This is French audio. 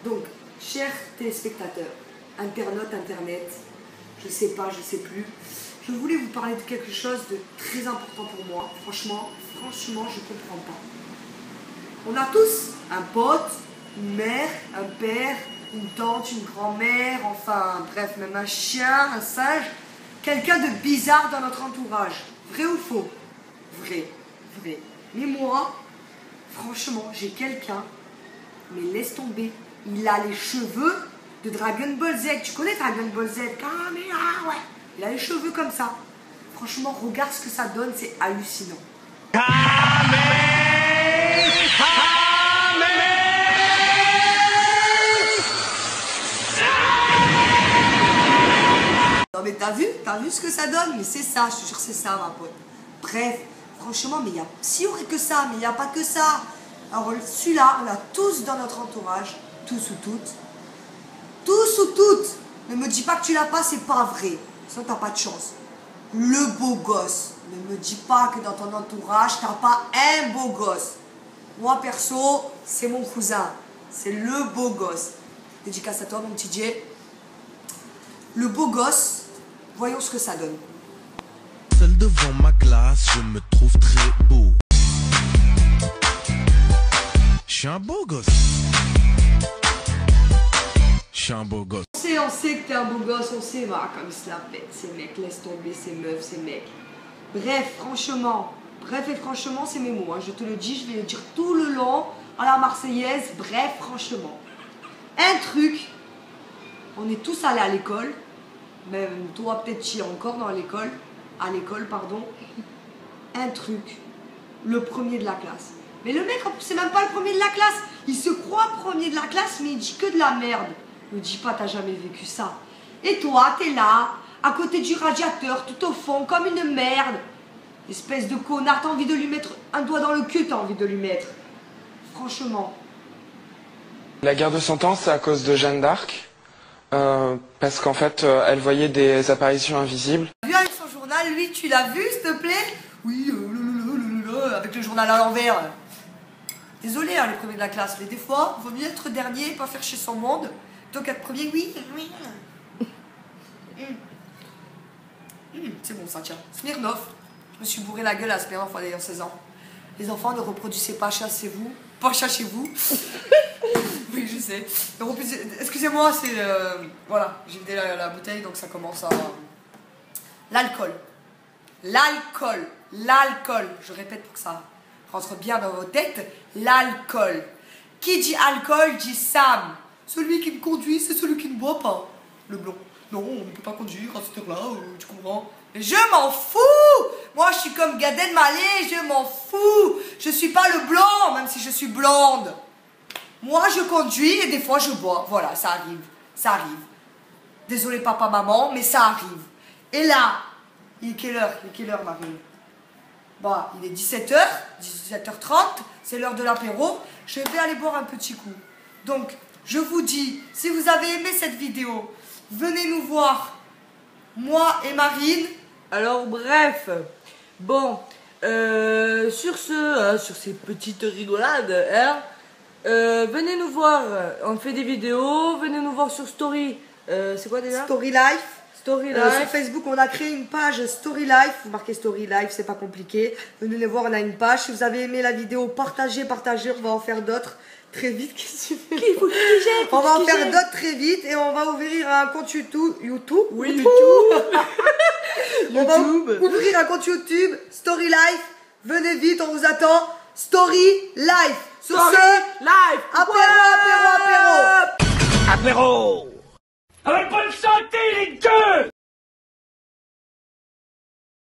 Donc, chers téléspectateurs, internautes, internet, je sais pas, je sais plus, je voulais vous parler de quelque chose de très important pour moi. Franchement, je comprends pas. On a tous un pote, une mère, un père, une tante, une grand-mère, enfin bref, même un chien, un singe, quelqu'un de bizarre dans notre entourage. Vrai ou faux? Vrai, vrai. Mais moi, franchement, j'ai quelqu'un, mais laisse tomber, il a les cheveux de Dragon Ball Z. Tu connais Dragon Ball Z? Kamehameha, ouais. Il a les cheveux comme ça. Franchement, regarde ce que ça donne, c'est hallucinant. Non mais t'as vu ce que ça donne? Mais c'est ça, je te jure c'est ça ma pote. Bref, franchement, mais s'il y aurait que ça, mais il n'y a pas que ça. Alors celui-là, on l'a tous dans notre entourage, tous ou toutes. Tous ou toutes. Ne me dis pas que tu l'as pas, c'est pas vrai. Sinon t'as pas de chance. Le beau gosse. Ne me dis pas que dans ton entourage, t'as pas un beau gosse. Moi perso, c'est mon cousin. C'est le beau gosse. Dédicace à toi mon petit Jay. Le beau gosse, voyons ce que ça donne. Seul devant ma glace, je me trouve très beau. Je suis un beau gosse. Je suis un beau gosse. On sait que t'es un beau gosse, on sait, bah, comme ils se la pètent, ces mecs, laisse tomber ces meufs, ces mecs. Bref, et franchement, c'est mes mots, hein. Je te le dis, je vais le dire tout le long, à la Marseillaise, bref, franchement. Un truc, on est tous allés à l'école, même toi peut-être tu es encore dans l'école, pardon. Un truc, le premier de la classe. Mais le mec, en plus, c'est même pas le premier de la classe, il se croit premier de la classe, mais il dit que de la merde. Me dis pas, t'as jamais vécu ça. Et toi, t'es là, à côté du radiateur, tout au fond, comme une merde. Espèce de connard, t'as envie de lui mettre un doigt dans le cul, t'as envie de lui mettre. Franchement. La guerre de 100 ans, c'est à cause de Jeanne d'Arc. Parce qu'en fait, elle voyait des apparitions invisibles. Vu avec son journal, lui, tu l'as vu, s'il te plaît? Oui, avec le journal à l'envers. Désolé, hein, les premiers de la classe, mais des fois, il vaut mieux être dernier et pas faire chez son monde. Donc être premier, oui. C'est bon ça, tiens. Smirnoff. Je me suis bourré la gueule à Smirnoff en ayant 16 ans. Les enfants, ne reproduisez pas chez vous. Pas chez vous. Oui, je sais. Excusez-moi, c'est... voilà, j'ai vidé la bouteille, donc ça commence à... L'alcool. Je répète pour que ça rentre bien dans vos têtes. L'alcool. Qui dit alcool dit Sam. Celui qui me conduit, c'est celui qui ne boit pas. Le blond. Non, on ne peut pas conduire à cette heure-là, tu comprends? Mais je m'en fous! Moi, je suis comme Gad Elmaleh, je m'en fous! Je suis pas le blanc, même si je suis blonde. Moi, je conduis et des fois, je bois. Voilà, ça arrive. Désolé, papa, maman, mais ça arrive. Et là, il est quelle heure, Marine? Bah, il est 17h, 17h30, c'est l'heure de l'apéro. Je vais aller boire un petit coup. Donc, je vous dis, si vous avez aimé cette vidéo, venez nous voir, moi et Marine. Alors bref, bon, sur ces petites rigolades, hein, venez nous voir, on fait des vidéos, venez nous voir sur Story, c'est quoi déjà? Story Life. Sur Facebook, on a créé une page Story Life. Vous marquez Story Life, c'est pas compliqué. Venez les voir, on a une page. Si vous avez aimé la vidéo, partagez, on va en faire d'autres très vite. On va en faire d'autres très vite et on va ouvrir un compte YouTube. Oui, YouTube. On va ouvrir un compte YouTube, Story Life. Venez vite, on vous attend. Story Life. Sur ce, live. apéro. Apéro! Avec bonne santé, les deux!